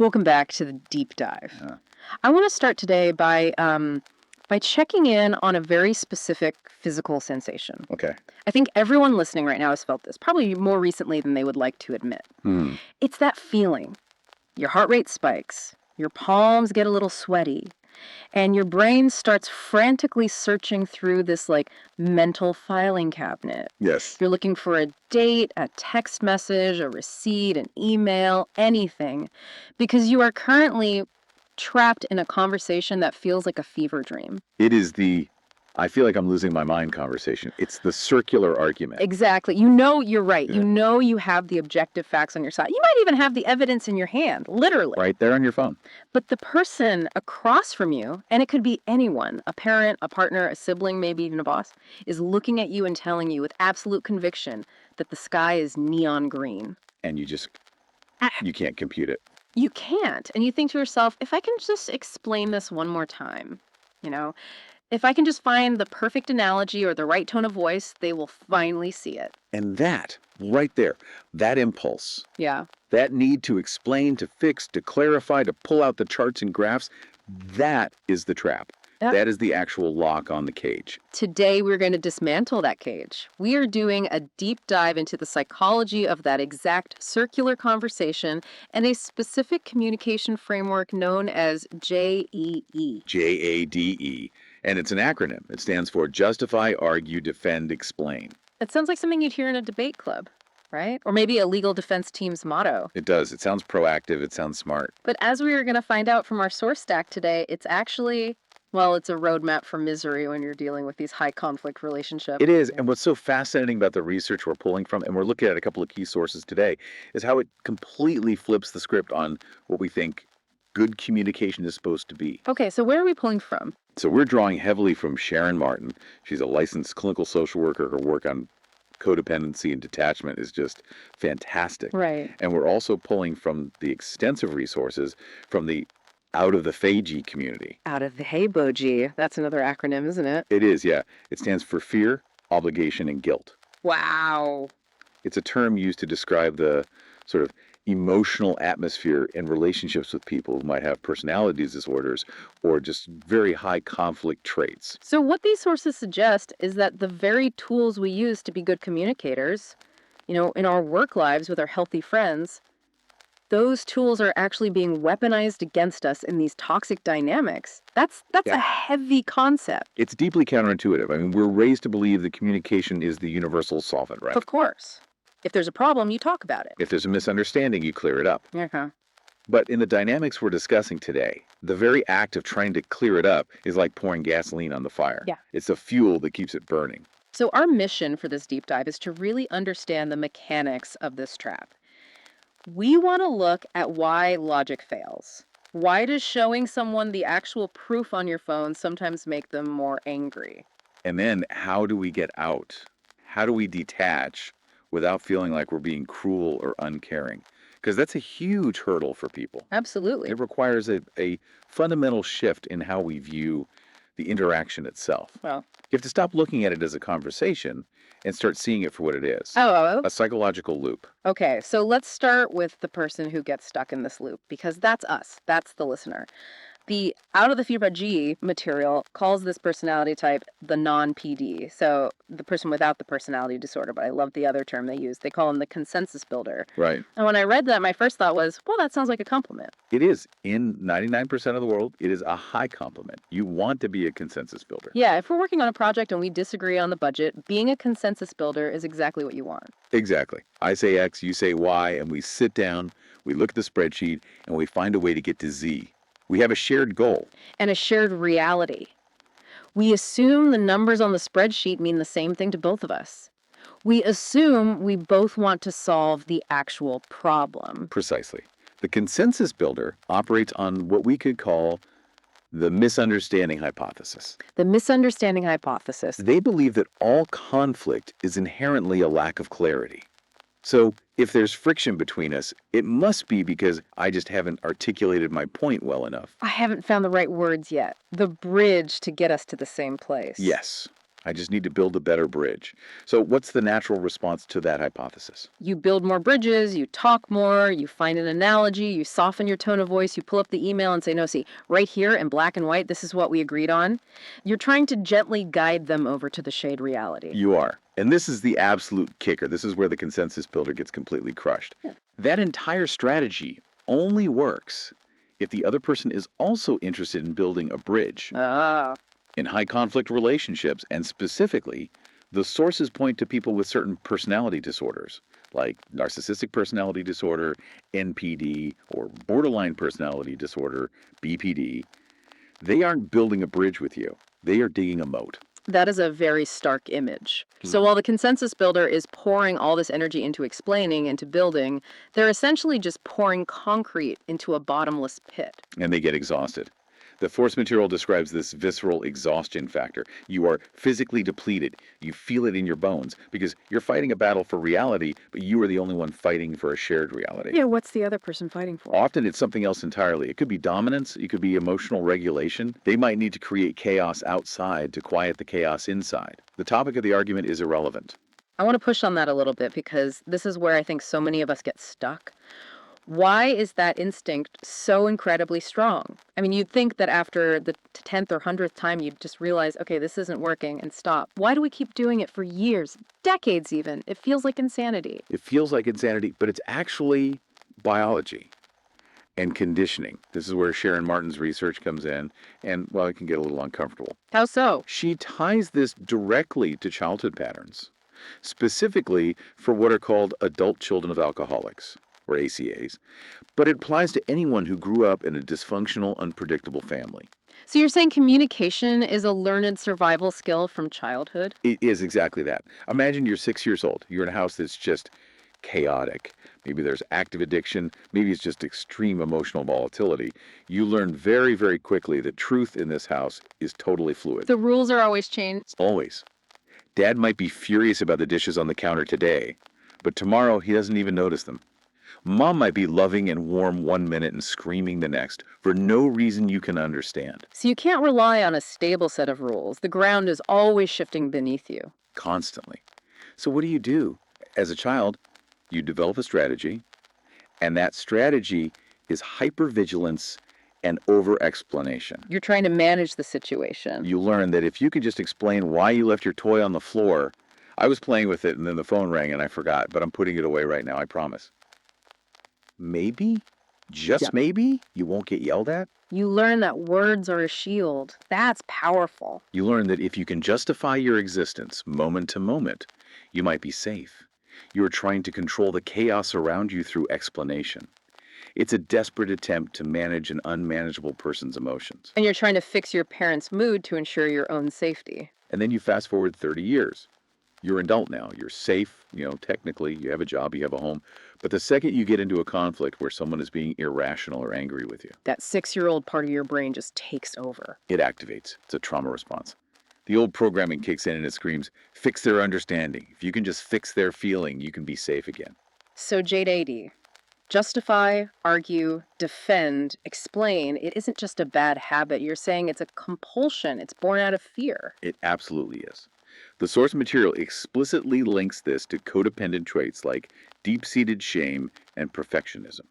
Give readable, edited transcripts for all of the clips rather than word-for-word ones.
Welcome back to the deep dive. Uh, I want to start today by checking in on a very specific physical sensation. okay. I think everyone listening right now has felt this, probably more recently than they would like to admit. Hmm. It's that feeling. Your heart rate spikes, your palms get a little sweaty, and your brain starts frantically searching through this mental filing cabinet. Yes. You're looking for a date, a text message, a receipt, an email, anything, because you are currently trapped in a conversation that feels like a fever dream. It is I feel like I'm losing my mind conversation. It's the circular argument. Exactly. You know you're right. Yeah. You know you have the objective facts on your side. You might even have the evidence in your hand, literally. Right there on your phone. But the person across from you, and it could be anyone, a parent, a partner, a sibling, maybe even a boss, is looking at you and telling you with absolute conviction that the sky is neon green. And you can't compute it. You can't. And you think to yourself, if I can just explain this one more time, if I can just find the perfect analogy or the right tone of voice, they will finally see it. And that, right there, that impulse, Yeah. that need to explain, to fix, to clarify, to pull out the charts and graphs, that is the trap. Yep. That is the actual lock on the cage. Today, we're going to dismantle that cage. We are doing a deep dive into the psychology of that exact circular conversation and a specific communication framework known as JEE. JADE. And it's an acronym. It stands for Justify, Argue, Defend, Explain. It sounds like something you'd hear in a debate club, right? Or maybe a legal defense team's motto. It does. It sounds proactive. It sounds smart. But as we are going to find out from our source stack today, it's actually, it's a roadmap for misery when you're dealing with these high conflict relationships. It is. And what's so fascinating about the research we're pulling from, and we're looking at a couple of key sources today, is how it completely flips the script on what we think good communication is supposed to be. Okay, so where are we pulling from? So we're drawing heavily from Sharon Martin. She's a licensed clinical social worker. Her work on codependency and detachment is just fantastic. Right. And we're also pulling from the extensive resources from the out of the Fagi community. Out of the Hey-Boji. That's another acronym, isn't it? It is, yeah. It stands for fear, obligation, and guilt. Wow. It's a term used to describe the sort of emotional atmosphere in relationships with people who might have personality disorders or just very high conflict traits. So what these sources suggest is that the very tools we use to be good communicators, in our work lives with our healthy friends, those tools are actually being weaponized against us in these toxic dynamics. That's Yeah. a heavy concept. It's deeply counterintuitive. I mean, we're raised to believe that communication is the universal solvent, right? Of course. If there's a problem, you talk about it. If there's a misunderstanding, you clear it up. Okay. But in the dynamics we're discussing today, the very act of trying to clear it up is like pouring gasoline on the fire. Yeah. It's the fuel that keeps it burning. So our mission for this deep dive is to really understand the mechanics of this trap. We want to look at why logic fails. Why does showing someone the actual proof on your phone sometimes make them more angry? And then how do we get out? How do we detach without feeling like we're being cruel or uncaring? Because that's a huge hurdle for people. Absolutely. It requires a fundamental shift in how we view the interaction itself. Well, You have to stop looking at it as a conversation and start seeing it for what it is. oh, A psychological loop. okay. So let's start with the person who gets stuck in this loop, because that's us. That's the listener. The Out of the Fibra material calls this personality type the non-PD. So the person without the personality disorder, but I love the other term they use. They call him the consensus builder. Right. And when I read that, my first thought was, well, that sounds like a compliment. It is. In 99% of the world, it is a high compliment. You want to be a consensus builder. Yeah, if we're working on a project and we disagree on the budget, being a consensus builder is exactly what you want. Exactly. I say X, you say Y, and we sit down, we look at the spreadsheet, and we find a way to get to Z. We have a shared goal. And a shared reality. We assume the numbers on the spreadsheet mean the same thing to both of us. We assume we both want to solve the actual problem. Precisely. The consensus builder operates on what we could call the misunderstanding hypothesis. The misunderstanding hypothesis. They believe that all conflict is inherently a lack of clarity. So if there's friction between us, it must be because I just haven't articulated my point well enough. I haven't found the right words yet. The bridge to get us to the same place. Yes. I just need to build a better bridge. So, what's the natural response to that hypothesis? You build more bridges, you talk more, you find an analogy, you soften your tone of voice, you pull up the email and say, no, see, right here in black and white, this is what we agreed on. You're trying to gently guide them over to the shade reality. You are. And this is the absolute kicker. This is where the consensus builder gets completely crushed. Yeah. That entire strategy only works if the other person is also interested in building a bridge. Ah. In high conflict relationships, and specifically, the sources point to people with certain personality disorders, like narcissistic personality disorder, NPD, or borderline personality disorder, BPD. They aren't building a bridge with you. They are digging a moat. That is a very stark image. So while the consensus builder is pouring all this energy into explaining, into building, they're essentially just pouring concrete into a bottomless pit. And they get exhausted. The source material describes this visceral exhaustion factor. You are physically depleted. You feel it in your bones because you're fighting a battle for reality, but you are the only one fighting for a shared reality. Yeah, what's the other person fighting for? Often it's something else entirely. It could be dominance. It could be emotional regulation. They might need to create chaos outside to quiet the chaos inside. The topic of the argument is irrelevant. I want to push on that a little bit because this is where I think so many of us get stuck. Why is that instinct so incredibly strong? I mean, you'd think that after the 10th or 100th time, you'd just realize, okay, this isn't working and stop. Why do we keep doing it for years, decades even? It feels like insanity. It feels like insanity, but it's actually biology and conditioning. This is where Sharon Martin's research comes in, and, well, it can get a little uncomfortable. How so? She ties this directly to childhood patterns, specifically for what are called adult children of alcoholics, or ACAs, but it applies to anyone who grew up in a dysfunctional, unpredictable family. So you're saying communication is a learned survival skill from childhood? It is exactly that. Imagine you're 6 years old. You're in a house that's just chaotic. Maybe there's active addiction. Maybe it's just extreme emotional volatility. You learn very, very quickly that truth in this house is totally fluid. The rules are always changed. Always. Dad might be furious about the dishes on the counter today, but tomorrow he doesn't even notice them. Mom might be loving and warm 1 minute and screaming the next for no reason you can understand. So you can't rely on a stable set of rules. The ground is always shifting beneath you. Constantly. So what do? As a child, you develop a strategy, and that strategy is hypervigilance and over-explanation. You're trying to manage the situation. You learn that if you can just explain why you left your toy on the floor, I was playing with it and then the phone rang and I forgot, but I'm putting it away right now, I promise. Maybe, just maybe, you won't get yelled at. You learn that words are a shield. That's powerful. You learn that if you can justify your existence moment to moment, you might be safe. You are trying to control the chaos around you through explanation. It's a desperate attempt to manage an unmanageable person's emotions. And you're trying to fix your parents' mood to ensure your own safety. And then you fast forward 30 years. You're an adult now. You're safe, technically, you have a job, you have a home. But the second you get into a conflict where someone is being irrational or angry with you, that 6-year-old part of your brain just takes over. It activates. It's a trauma response. The old programming kicks in and it screams, fix their understanding. If you can just fix their feeling, you can be safe again. So JADE, justify, argue, defend, explain. It isn't just a bad habit. You're saying it's a compulsion. It's born out of fear. It absolutely is. The source material explicitly links this to codependent traits like deep-seated shame and perfectionism.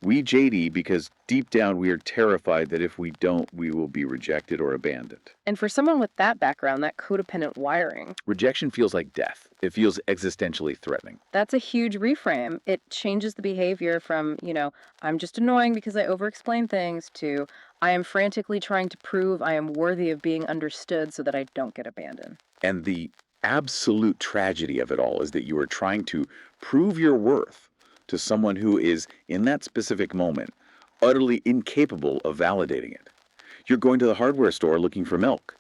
We JD because deep down we are terrified that if we don't, we will be rejected or abandoned. And for someone with that background, that codependent wiring, rejection feels like death. It feels existentially threatening. That's a huge reframe. It changes the behavior from, I'm just annoying because I over-explain things to I am frantically trying to prove I am worthy of being understood so that I don't get abandoned. And the absolute tragedy of it all is that you are trying to prove your worth to someone who is, in that specific moment, utterly incapable of validating it. You're going to the hardware store looking for milk.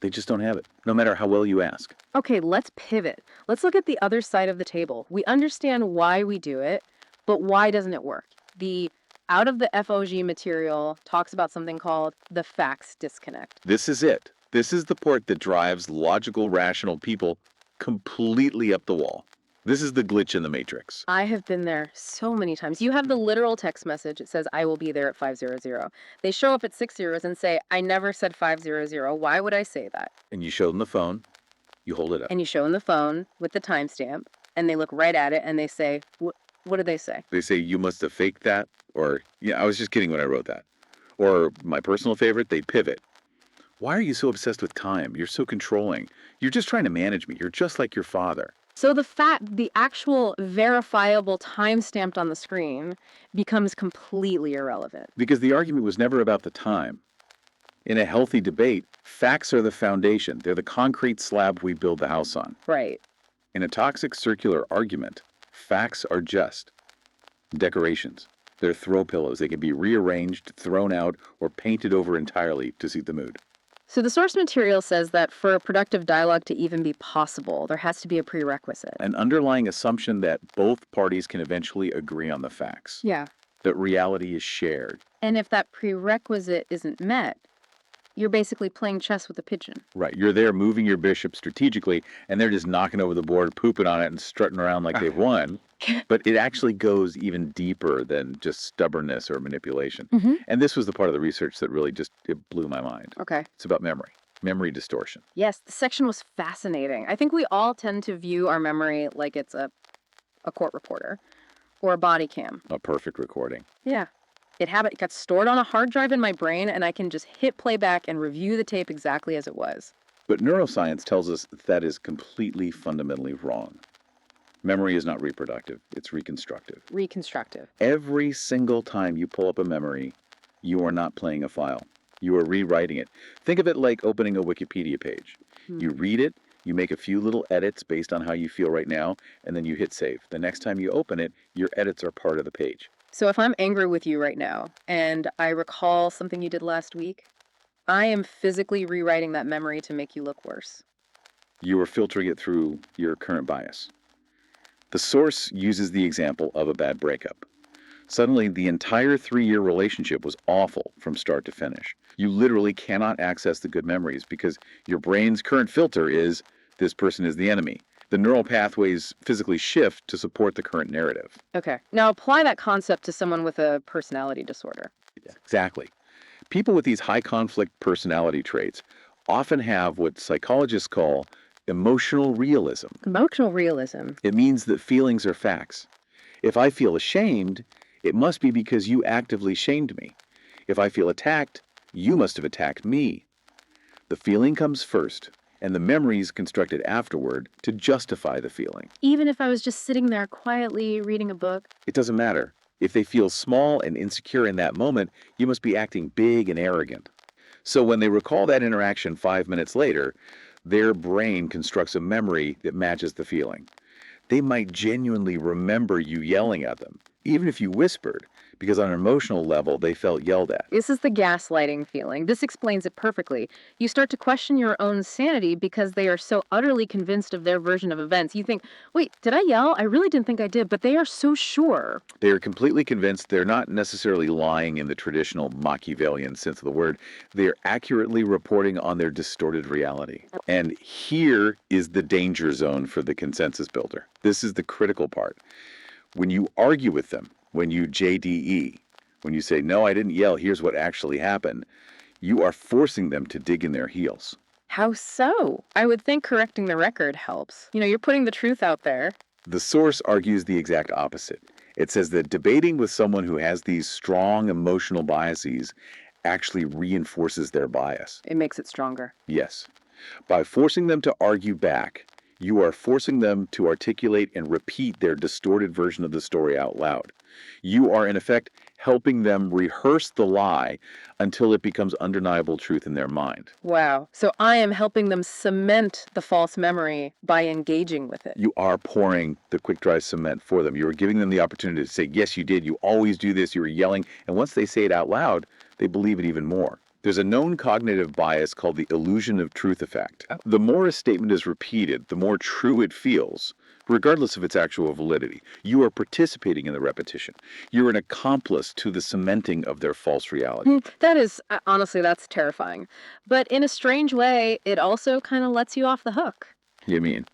They just don't have it, no matter how well you ask. Okay, let's pivot. Let's look at the other side of the table. We understand why we do it, but why doesn't it work? The out of the FOG material talks about something called the facts disconnect. This is it. This is the part that drives logical, rational people completely up the wall. This is the glitch in the matrix. I have been there so many times. You have the literal text message. It says, I will be there at 5:00. They show up at 6 zeros and say, I never said 5:00. Why would I say that? And you show them the phone, you hold it up. And you show them the phone with the timestamp, and they look right at it and they say, what did they say? They say, you must have faked that, or, yeah, I was just kidding when I wrote that. Or my personal favorite, they pivot. Why are you so obsessed with time? You're so controlling. You're just trying to manage me. You're just like your father. So the actual verifiable time stamped on the screen becomes completely irrelevant. Because the argument was never about the time. In a healthy debate, facts are the foundation. They're the concrete slab we build the house on. Right. In a toxic circular argument, facts are just decorations. They're throw pillows. They can be rearranged, thrown out, or painted over entirely to suit the mood. So the source material says that for a productive dialogue to even be possible, there has to be a prerequisite. An underlying assumption that both parties can eventually agree on the facts. Yeah. That reality is shared. And if that prerequisite isn't met, you're basically playing chess with a pigeon. Right. You're there moving your bishop strategically, and they're just knocking over the board, pooping on it, and strutting around like they've won. But it actually goes even deeper than just stubbornness or manipulation. Mm-hmm. And this was the part of the research that really it blew my mind. Okay. It's about memory distortion. Yes, the section was fascinating. I think we all tend to view our memory like it's a court reporter or a body cam. A perfect recording. Yeah. It got stored on a hard drive in my brain, and I can just hit playback and review the tape exactly as it was. But neuroscience tells us that is completely fundamentally wrong. Memory is not reproductive, it's reconstructive. Reconstructive. Every single time you pull up a memory, you are not playing a file. You are rewriting it. Think of it like opening a Wikipedia page. You read it, you make a few little edits based on how you feel right now, and then you hit save. The next time you open it, your edits are part of the page. So if I'm angry with you right now, and I recall something you did last week, I am physically rewriting that memory to make you look worse. You are filtering it through your current bias. The source uses the example of a bad breakup. Suddenly, the entire 3-year relationship was awful from start to finish. You literally cannot access the good memories because your brain's current filter is, this person is the enemy. The neural pathways physically shift to support the current narrative. Okay. Now apply that concept to someone with a personality disorder. Exactly. People with these high conflict personality traits often have what psychologists call emotional realism. Emotional realism. It means that feelings are facts. If I feel ashamed, it must be because you actively shamed me. If I feel attacked, you must have attacked me. The feeling comes first, and the memory is constructed afterward to justify the feeling. Even if I was just sitting there quietly reading a book? It doesn't matter. If they feel small and insecure in that moment, you must be acting big and arrogant. So when they recall that interaction 5 minutes later, their brain constructs a memory that matches the feeling. They might genuinely remember you yelling at them, even if you whispered, because on an emotional level, they felt yelled at. This is the gaslighting feeling. This explains it perfectly. You start to question your own sanity because they are so utterly convinced of their version of events. You think, wait, did I yell? I really didn't think I did, but they are so sure. They are completely convinced they're not necessarily lying in the traditional Machiavellian sense of the word. They are accurately reporting on their distorted reality. And here is the danger zone for the consensus builder. This is the critical part. When you argue with them, when you JDE, when you say, no, I didn't yell, here's what actually happened, you are forcing them to dig in their heels. How so? I would think correcting the record helps. You're putting the truth out there. The source argues the exact opposite. It says that debating with someone who has these strong emotional biases actually reinforces their bias. It makes it stronger. Yes. By forcing them to argue back, you are forcing them to articulate and repeat their distorted version of the story out loud. You are, in effect, helping them rehearse the lie until it becomes undeniable truth in their mind. Wow. So I am helping them cement the false memory by engaging with it. You are pouring the quick-dry cement for them. You are giving them the opportunity to say, yes, you did. You always do this. You were yelling. And once they say it out loud, they believe it even more. There's a known cognitive bias called the illusion of truth effect. The more a statement is repeated, the more true it feels, regardless of its actual validity. You are participating in the repetition. You're an accomplice to the cementing of their false reality. That is, honestly, that's terrifying. But in a strange way, it also kind of lets you off the hook. You mean?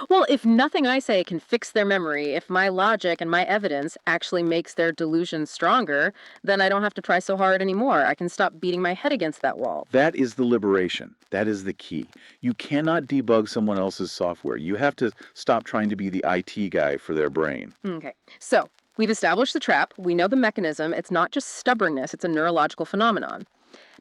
Well, if nothing I say can fix their memory, if my logic and my evidence actually makes their delusion stronger, then I don't have to try so hard anymore. I can stop beating my head against that wall. That is the liberation. That is the key. You cannot debug someone else's software. You have to stop trying to be the IT guy for their brain. Okay, so we've established the trap. We know the mechanism. It's not just stubbornness, it's a neurological phenomenon.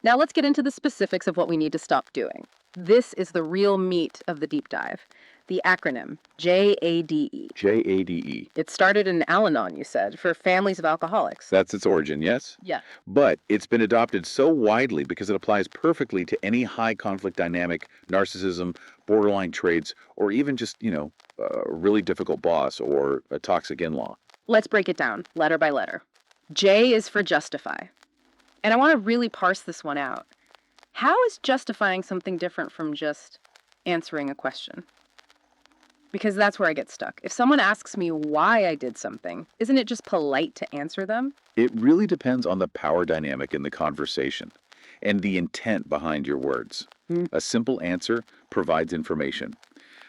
Now let's get into the specifics of what we need to stop doing. This is the real meat of the deep dive. The acronym, JADE. JADE. It started in Al-Anon, you said, for families of alcoholics. That's its origin, yes? Yeah. But it's been adopted so widely because it applies perfectly to any high conflict dynamic, narcissism, borderline traits, or even just, a really difficult boss or a toxic in-law. Let's break it down, letter by letter. J is for justify. And I want to really parse this one out. How is justifying something different from just answering a question? Because that's where I get stuck. If someone asks me why I did something, isn't it just polite to answer them? It really depends on the power dynamic in the conversation and the intent behind your words. A simple answer provides information.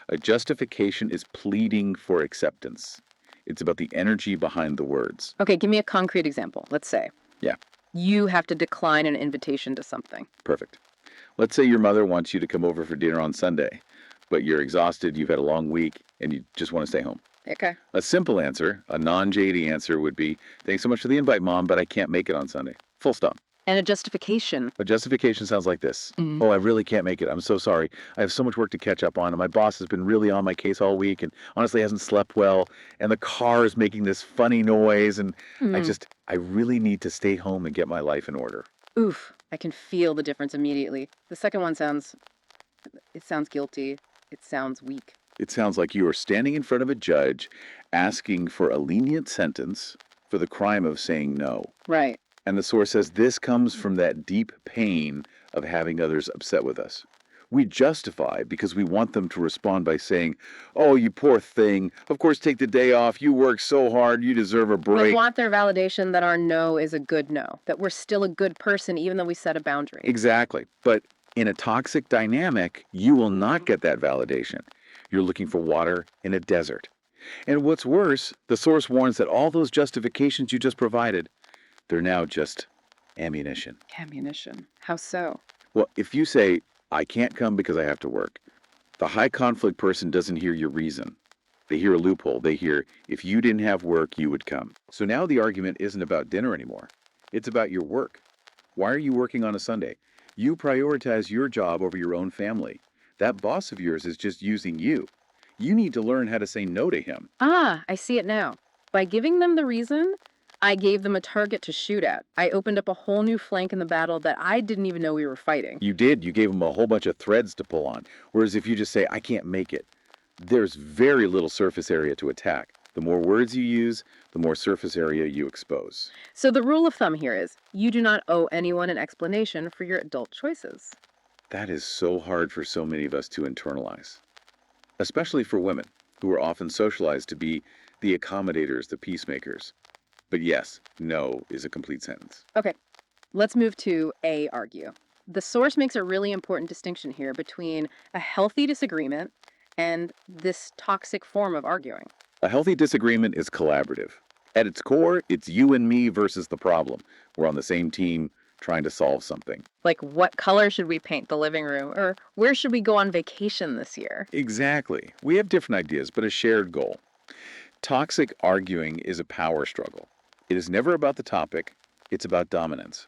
A justification is pleading for acceptance. It's about the energy behind the words. Okay, give me a concrete example. Let's say. Yeah. You have to decline an invitation to something. Perfect. Let's say your mother wants you to come over for dinner on Sunday, but you're exhausted, you've had a long week, and you just want to stay home. Okay. A simple answer, a non-JD answer would be, thanks so much for the invite, Mom, but I can't make it on Sunday. Full stop. And a justification. A justification sounds like this. Oh, I really can't make it. I'm so sorry. I have so much work to catch up on, and my boss has been really on my case all week and honestly hasn't slept well, and the car is making this funny noise, and I really need to stay home and get my life in order. Oof, I can feel the difference immediately. The second one sounds guilty. It sounds weak. It sounds like you are standing in front of a judge asking for a lenient sentence for the crime of saying no. Right. And the source says this comes from that deep pain of having others upset with us. We justify because we want them to respond by saying, oh, you poor thing. Of course, take the day off. You work so hard. You deserve a break. We want their validation that our no is a good no, that we're still a good person even though we set a boundary. Exactly. But in a toxic dynamic, you will not get that validation. You're looking for water in a desert. And what's worse, the source warns that all those justifications you just provided, they're now just ammunition. Ammunition. How so? Well, if you say, I can't come because I have to work, the high conflict person doesn't hear your reason. They hear a loophole. They hear, if you didn't have work, you would come. So now the argument isn't about dinner anymore. It's about your work. Why are you working on a Sunday? You prioritize your job over your own family. That boss of yours is just using you. You need to learn how to say no to him. Ah, I see it now. By giving them the reason, I gave them a target to shoot at. I opened up a whole new flank in the battle that I didn't even know we were fighting. You did. You gave them a whole bunch of threads to pull on. Whereas if you just say, I can't make it, there's very little surface area to attack. The more words you use, the more surface area you expose. So the rule of thumb here is, you do not owe anyone an explanation for your adult choices. That is so hard for so many of us to internalize, especially for women who are often socialized to be the accommodators, the peacemakers. But yes, no is a complete sentence. Okay, let's move to A, argue. The source makes a really important distinction here between a healthy disagreement and this toxic form of arguing. A healthy disagreement is collaborative. At its core, it's you and me versus the problem. We're on the same team trying to solve something. Like, what color should we paint the living room? Or where should we go on vacation this year? Exactly. We have different ideas, but a shared goal. Toxic arguing is a power struggle. It is never about the topic, it's about dominance.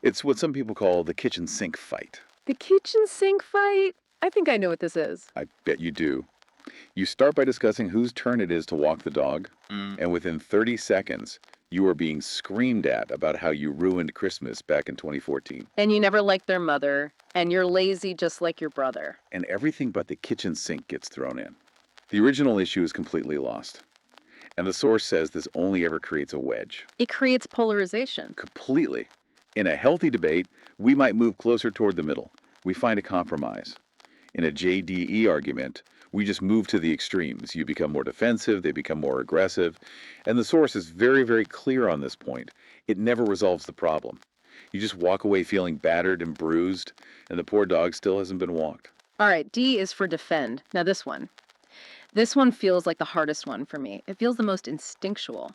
It's what some people call the kitchen sink fight. The kitchen sink fight? I think I know what this is. I bet you do. You start by discussing whose turn it is to walk the dog, and within 30 seconds, you are being screamed at about how you ruined Christmas back in 2014. And you never liked their mother, and you're lazy just like your brother. And everything but the kitchen sink gets thrown in. The original issue is completely lost. And the source says this only ever creates a wedge. It creates polarization. Completely. In a healthy debate, we might move closer toward the middle. We find a compromise. In a JDE argument, we just move to the extremes. You become more defensive, they become more aggressive. And the source is very, very clear on this point. It never resolves the problem. You just walk away feeling battered and bruised, and the poor dog still hasn't been walked. All right, D is for defend. Now this one. This one feels like the hardest one for me. It feels the most instinctual.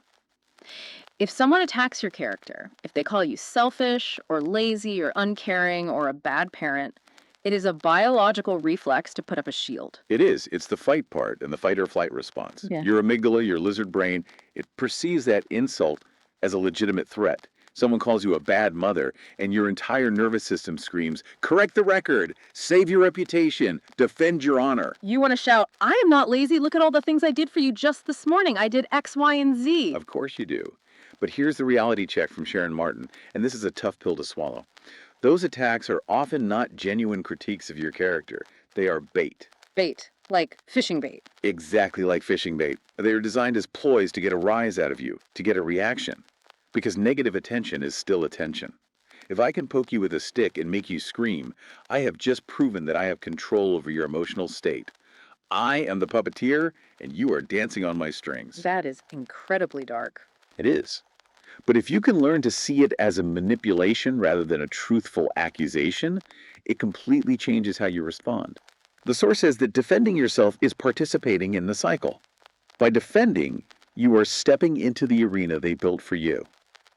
If someone attacks your character, if they call you selfish or lazy or uncaring or a bad parent, it is a biological reflex to put up a shield. It is. It's the fight part and the fight or flight response. Yeah. Your amygdala, your lizard brain, it perceives that insult as a legitimate threat. Someone calls you a bad mother, and your entire nervous system screams, correct the record, save your reputation, defend your honor. You want to shout, I am not lazy. Look at all the things I did for you just this morning. I did X, Y, and Z. Of course you do. But here's the reality check from Sharon Martin, and this is a tough pill to swallow. Those attacks are often not genuine critiques of your character. They are bait. Bait, like fishing bait. Exactly like fishing bait. They are designed as ploys to get a rise out of you, to get a reaction. Because negative attention is still attention. If I can poke you with a stick and make you scream, I have just proven that I have control over your emotional state. I am the puppeteer, and you are dancing on my strings. That is incredibly dark. It is. But if you can learn to see it as a manipulation rather than a truthful accusation, it completely changes how you respond. The source says that defending yourself is participating in the cycle. By defending, you are stepping into the arena they built for you.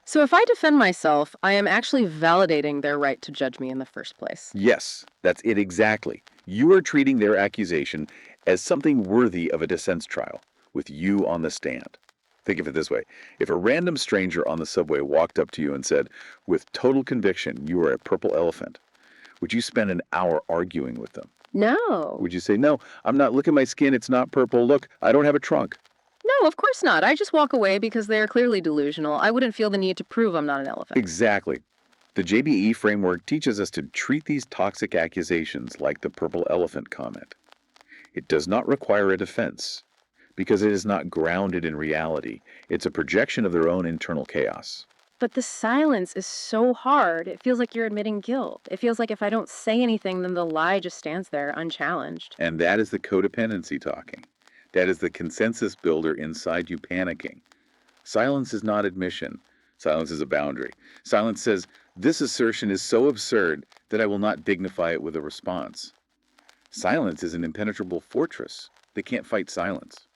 So if I defend myself, I am actually validating their right to judge me in the first place. Yes, that's it exactly. You are treating their accusation as something worthy of a defense trial, with you on the stand. Think of it this way. If a random stranger on the subway walked up to you and said, with total conviction, you are a purple elephant, would you spend an hour arguing with them? No. Would you say, no, I'm not, look at my skin, it's not purple, look, I don't have a trunk? No, of course not. I just walk away because they are clearly delusional. I wouldn't feel the need to prove I'm not an elephant. Exactly. The JBE framework teaches us to treat these toxic accusations like the purple elephant comment. It does not require a defense, because it is not grounded in reality. It's a projection of their own internal chaos. But the silence is so hard. It feels like you're admitting guilt. It feels like if I don't say anything, then the lie just stands there unchallenged. And that is the codependency talking. That is the consensus builder inside you panicking. Silence is not admission. Silence is a boundary. Silence says, this assertion is so absurd that I will not dignify it with a response. Silence is an impenetrable fortress. They can't fight silence.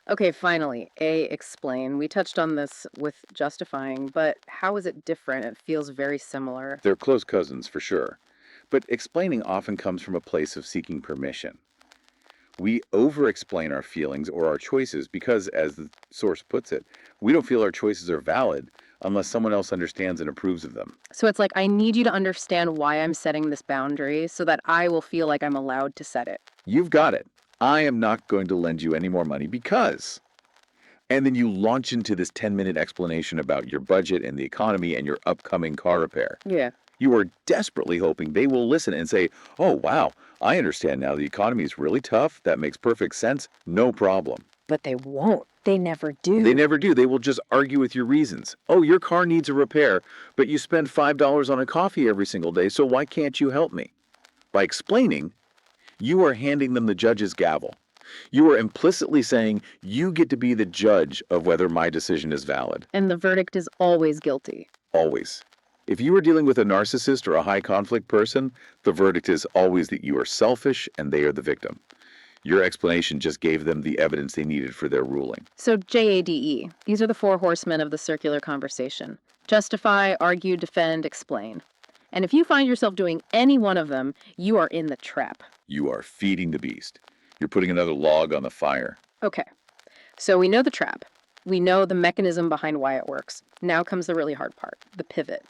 Okay, finally, explain. We touched on this with justifying, but how is it different? It feels very similar. They're close cousins, for sure. But explaining often comes from a place of seeking permission. We over-explain our feelings or our choices because, as the source puts it, we don't feel our choices are valid unless someone else understands and approves of them. So it's like, I need you to understand why I'm setting this boundary so that I will feel like I'm allowed to set it. You've got it. I am not going to lend you any more money because... And then you launch into this 10-minute explanation about your budget and the economy and your upcoming car repair. Yeah. You are desperately hoping they will listen and say, oh, wow, I understand now. The economy is really tough. That makes perfect sense. No problem. But they won't. They never do. They never do. They will just argue with your reasons. Oh, your car needs a repair, but you spend $5 on a coffee every single day, so why can't you help me? By explaining, you are handing them the judge's gavel. You are implicitly saying, you get to be the judge of whether my decision is valid. And the verdict is always guilty. Always. If you are dealing with a narcissist or a high conflict person, the verdict is always that you are selfish and they are the victim. Your explanation just gave them the evidence they needed for their ruling. So JADE, these are the four horsemen of the circular conversation. Justify, argue, defend, explain. And if you find yourself doing any one of them, you are in the trap. You are feeding the beast. You're putting another log on the fire. Okay, so we know the trap. We know the mechanism behind why it works. Now comes the really hard part, the pivot.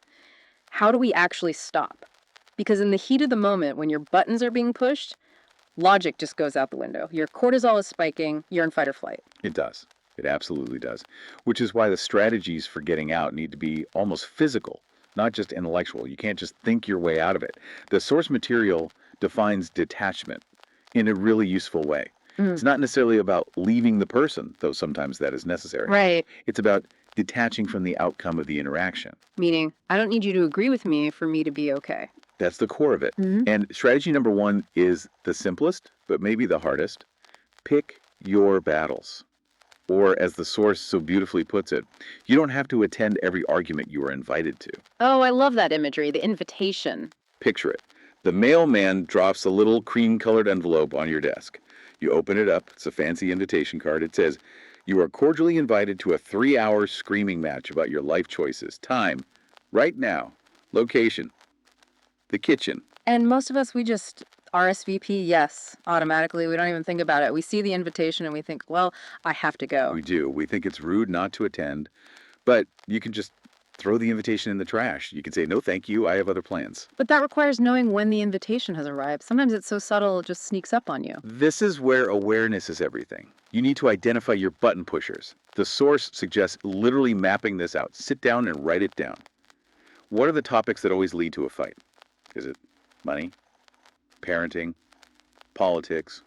How do we actually stop? Because in the heat of the moment, when your buttons are being pushed, logic just goes out the window. Your cortisol is spiking, you're in fight or flight. It does. It absolutely does. Which is why the strategies for getting out need to be almost physical, not just intellectual. You can't just think your way out of it. The source material defines detachment in a really useful way. It's not necessarily about leaving the person, though sometimes that is necessary. Right. It's about detaching from the outcome of the interaction. Meaning, I don't need you to agree with me for me to be okay. That's the core of it. And strategy number one is the simplest, but maybe the hardest. Pick your battles. Or as the source so beautifully puts it, you don't have to attend every argument you are invited to. Oh, I love that imagery, the invitation. Picture it. The mailman drops a little cream-colored envelope on your desk. You open it up. It's a fancy invitation card. It says, "You are cordially invited to a 3-hour screaming match about your life choices. Time, right now. Location, the kitchen." And most of us, we just RSVP yes automatically. We don't even think about it. We see the invitation and we think, well, I have to go. We do. We think it's rude not to attend, but you can just throw the invitation in the trash. You can say, "No, thank you. I have other plans." But that requires knowing when the invitation has arrived. Sometimes it's so subtle, it just sneaks up on you. This is where awareness is everything. You need to identify your button pushers. The source suggests literally mapping this out. Sit down and write it down. What are the topics that always lead to a fight? Is it money, parenting, politics,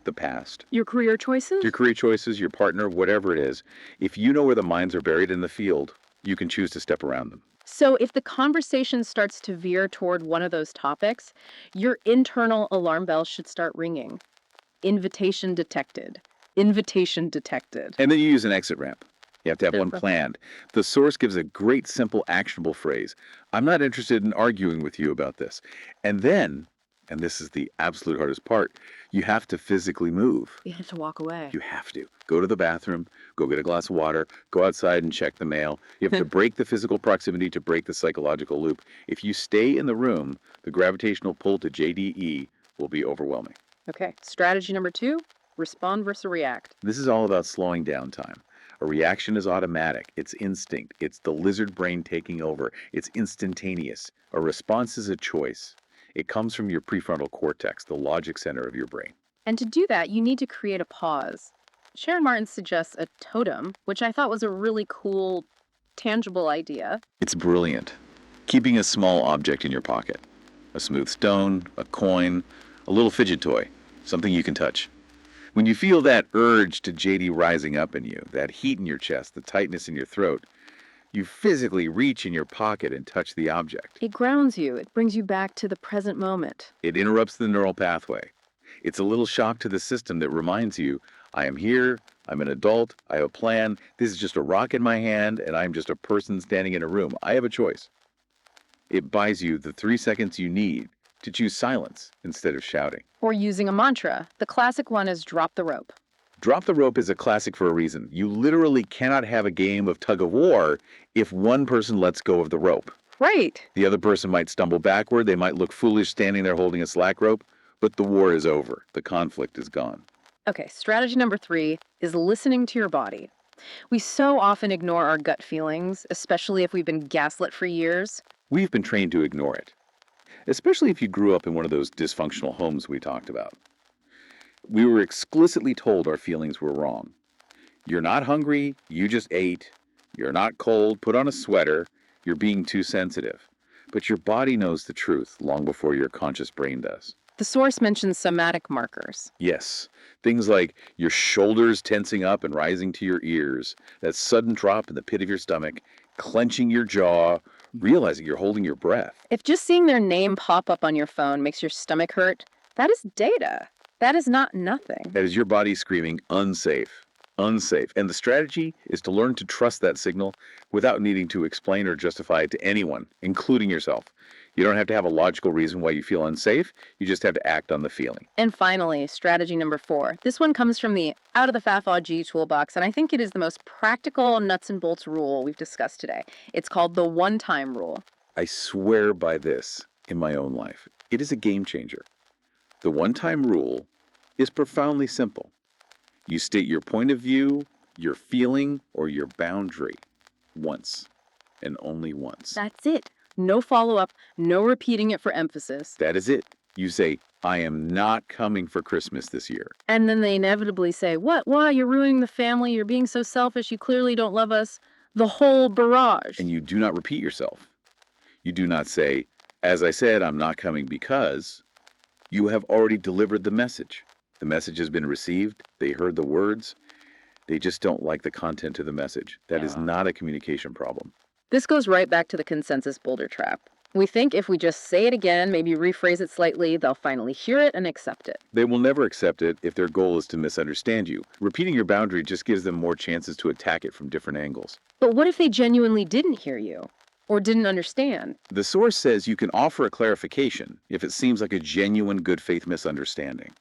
the past? Your career choices? Your career choices, your partner, whatever it is. If you know where the mines are buried in the field, you can choose to step around them. So if the conversation starts to veer toward one of those topics, your internal alarm bells should start ringing. Invitation detected. Invitation detected. And then you use an exit ramp. You have to have one Super. planned. The source gives a great, simple, actionable phrase. "I'm not interested in arguing with you about this." And then, and this is the absolute hardest part, you have to physically move. You have to walk away. You have to. Go to the bathroom, go get a glass of water, go outside and check the mail. You have to break the physical proximity to break the psychological loop. If you stay in the room, the gravitational pull to JDE will be overwhelming. Okay, strategy number 2, respond versus react. This is all about slowing down time. A reaction is automatic. It's instinct. It's the lizard brain taking over. It's instantaneous. A response is a choice. It comes from your prefrontal cortex, the logic center of your brain. And to do that, you need to create a pause. Sharon Martin suggests a totem, which I thought was a really cool, tangible idea. It's brilliant. Keeping a small object in your pocket. A smooth stone, a coin, a little fidget toy, something you can touch. When you feel that urge to JD rising up in you, that heat in your chest, the tightness in your throat, you physically reach in your pocket and touch the object. It grounds you. It brings you back to the present moment. It interrupts the neural pathway. It's a little shock to the system that reminds you, I am here, I'm an adult, I have a plan, this is just a rock in my hand, and I'm just a person standing in a room. I have a choice. It buys you the 3 seconds you need to choose silence instead of shouting. Or using a mantra. The classic one is drop the rope. Drop the rope is a classic for a reason. You literally cannot have a game of tug of war if one person lets go of the rope. Right. The other person might stumble backward, they might look foolish standing there holding a slack rope, but the war is over. The conflict is gone. Okay, strategy number 3 is listening to your body. We so often ignore our gut feelings, especially if we've been gaslit for years. We've been trained to ignore it, especially if you grew up in one of those dysfunctional homes we talked about. We were explicitly told our feelings were wrong. You're not hungry, you just ate. You're not cold, put on a sweater. You're being too sensitive. But your body knows the truth long before your conscious brain does. The source mentions somatic markers. Yes, things like your shoulders tensing up and rising to your ears, that sudden drop in the pit of your stomach, clenching your jaw, realizing you're holding your breath. If just seeing their name pop up on your phone makes your stomach hurt, that is data. That is not nothing. That is your body screaming, unsafe, unsafe. And the strategy is to learn to trust that signal without needing to explain or justify it to anyone, including yourself. You don't have to have a logical reason why you feel unsafe. You just have to act on the feeling. And finally, strategy number 4. This one comes from the Out of the FAFOG toolbox, and I think it is the most practical nuts and bolts rule we've discussed today. It's called the one-time rule. I swear by this in my own life. It is a game changer. The one-time rule is profoundly simple. You state your point of view, your feeling, or your boundary once, and only once. That's it. No follow-up, no repeating it for emphasis. That is it. You say, I am not coming for Christmas this year. And then they inevitably say, what? Why? You're ruining the family. You're being so selfish. You clearly don't love us. The whole barrage. And you do not repeat yourself. You do not say, as I said, I'm not coming because. You have already delivered the message. The message has been received. They heard the words. They just don't like the content of the message. That is not a communication problem. This goes right back to the consensus boulder trap. We think if we just say it again, maybe rephrase it slightly, they'll finally hear it and accept it. They will never accept it if their goal is to misunderstand you. Repeating your boundary just gives them more chances to attack it from different angles. But what if they genuinely didn't hear you or didn't understand? The source says you can offer a clarification if it seems like a genuine good faith misunderstanding.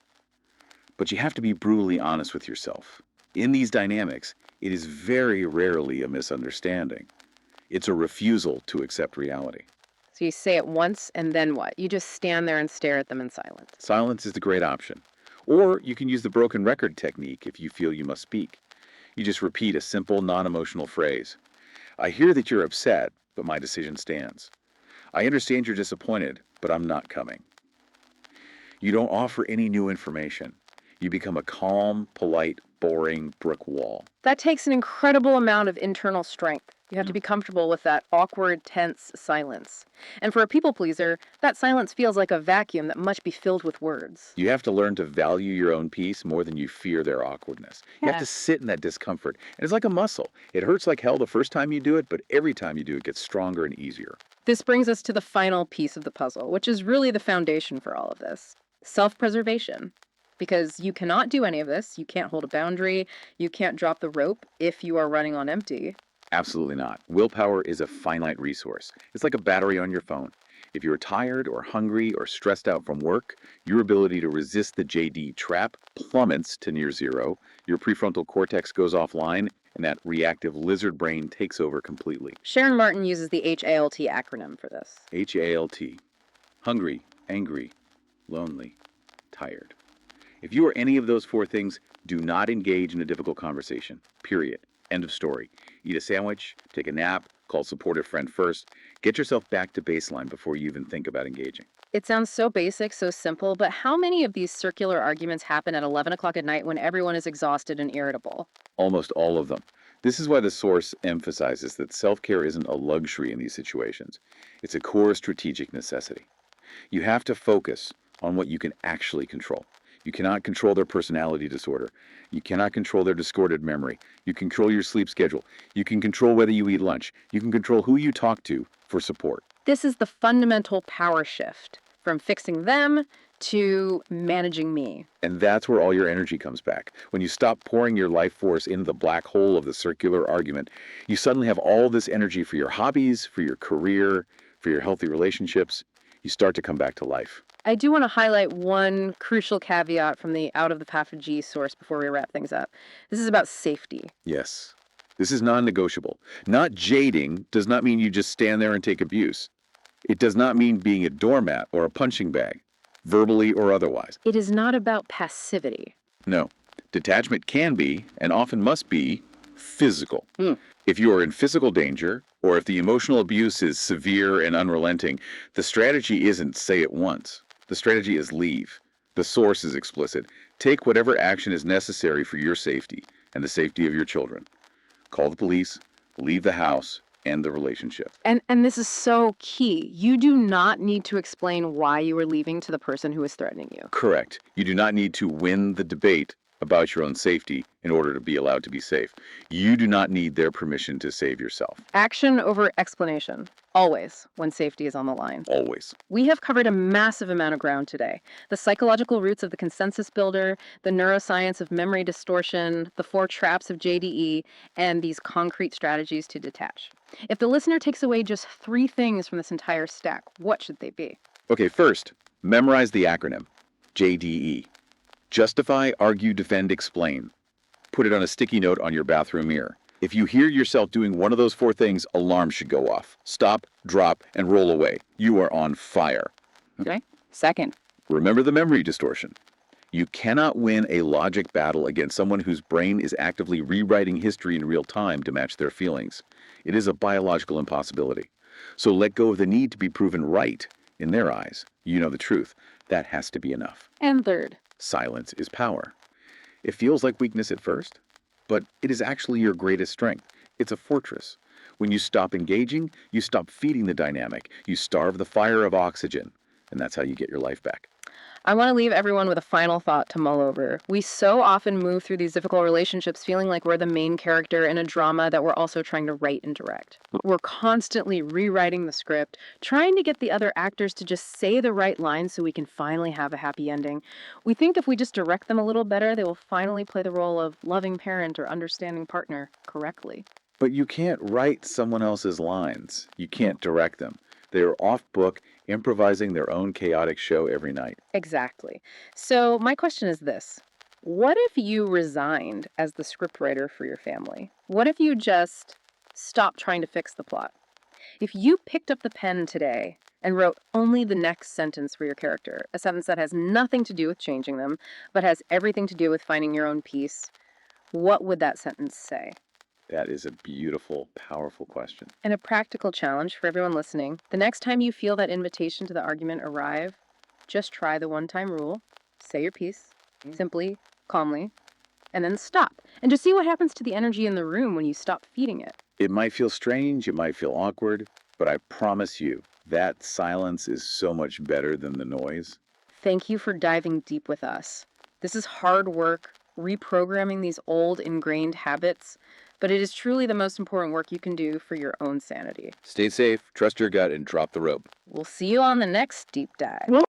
But you have to be brutally honest with yourself. In these dynamics, it is very rarely a misunderstanding. It's a refusal to accept reality. So you say it once, and then what? You just stand there and stare at them in silence. Silence is the great option. Or you can use the broken record technique if you feel you must speak. You just repeat a simple, non-emotional phrase. I hear that you're upset, but my decision stands. I understand you're disappointed, but I'm not coming. You don't offer any new information. You become a calm, polite, boring brick wall. That takes an incredible amount of internal strength. You have to be comfortable with that awkward, tense silence. And for a people pleaser, that silence feels like a vacuum that must be filled with words. You have to learn to value your own peace more than you fear their awkwardness. You have to sit in that discomfort. And it's like a muscle. It hurts like hell the first time you do it, but every time you do it gets stronger and easier. This brings us to the final piece of the puzzle, which is really the foundation for all of this. Self-preservation. Because you cannot do any of this. You can't hold a boundary. You can't drop the rope if you are running on empty. Absolutely not. Willpower is a finite resource. It's like a battery on your phone. If you're tired or hungry or stressed out from work, your ability to resist the JD trap plummets to near zero, your prefrontal cortex goes offline, and that reactive lizard brain takes over completely. Sharon Martin uses the HALT acronym for this. HALT. Hungry, angry, lonely, tired. If you are any of those four things, do not engage in a difficult conversation. Period. End of story. Eat a sandwich, take a nap, call a supportive friend first. Get yourself back to baseline before you even think about engaging. It sounds so basic, so simple, but how many of these circular arguments happen at 11 o'clock at night when everyone is exhausted and irritable? Almost all of them. This is why the source emphasizes that self-care isn't a luxury in these situations. It's a core strategic necessity. You have to focus on what you can actually control. You cannot control their personality disorder. You cannot control their distorted memory. You can control your sleep schedule. You can control whether you eat lunch. You can control who you talk to for support. This is the fundamental power shift from fixing them to managing me. And that's where all your energy comes back. When you stop pouring your life force into the black hole of the circular argument, you suddenly have all this energy for your hobbies, for your career, for your healthy relationships. You start to come back to life. I do want to highlight one crucial caveat from the Out of the Path of G source before we wrap things up. This is about safety. Yes. This is non-negotiable. Not jading does not mean you just stand there and take abuse. It does not mean being a doormat or a punching bag, verbally or otherwise. It is not about passivity. No. Detachment can be, and often must be, physical. If you are in physical danger, or if the emotional abuse is severe and unrelenting, the strategy isn't say it once. The strategy is leave. The source is explicit. Take whatever action is necessary for your safety and the safety of your children. Call the police, leave the house, end the relationship. And this is so key. You do not need to explain why you are leaving to the person who is threatening you. Correct. You do not need to win the debate about your own safety in order to be allowed to be safe. You do not need their permission to save yourself. Action over explanation. Always, when safety is on the line. Always. We have covered a massive amount of ground today. The psychological roots of the consensus builder, the neuroscience of memory distortion, the 4 traps of JDE, and these concrete strategies to detach. If the listener takes away just 3 things from this entire stack, what should they be? Okay, first, memorize the acronym, JDE. Justify, argue, defend, explain. Put it on a sticky note on your bathroom mirror. If you hear yourself doing one of those 4 things, alarms should go off. Stop, drop, and roll away. You are on fire. Okay. Second. Remember the memory distortion. You cannot win a logic battle against someone whose brain is actively rewriting history in real time to match their feelings. It is a biological impossibility. So let go of the need to be proven right in their eyes. You know the truth. That has to be enough. And third. Silence is power. It feels like weakness at first, but it is actually your greatest strength. It's a fortress. When you stop engaging, you stop feeding the dynamic. You starve the fire of oxygen, and that's how you get your life back. I want to leave everyone with a final thought to mull over. We so often move through these difficult relationships feeling like we're the main character in a drama that we're also trying to write and direct. We're constantly rewriting the script, trying to get the other actors to just say the right lines so we can finally have a happy ending. We think if we just direct them a little better, they will finally play the role of loving parent or understanding partner correctly. But you can't write someone else's lines. You can't direct them. They are off book, improvising their own chaotic show every night. Exactly. So my question is this. What if you resigned as the scriptwriter for your family? What if you just stopped trying to fix the plot? If you picked up the pen today and wrote only the next sentence for your character, a sentence that has nothing to do with changing them, but has everything to do with finding your own peace, what would that sentence say? That is a beautiful, powerful question. And a practical challenge for everyone listening. The next time you feel that invitation to the argument arrive, just try the one-time rule. Say your piece, simply, calmly, and then stop. And just see what happens to the energy in the room when you stop feeding it. It might feel strange, it might feel awkward, but I promise you, that silence is so much better than the noise. Thank you for diving deep with us. This is hard work, reprogramming these old ingrained habits, but it is truly the most important work you can do for your own sanity. Stay safe, trust your gut, and drop the rope. We'll see you on the next deep dive.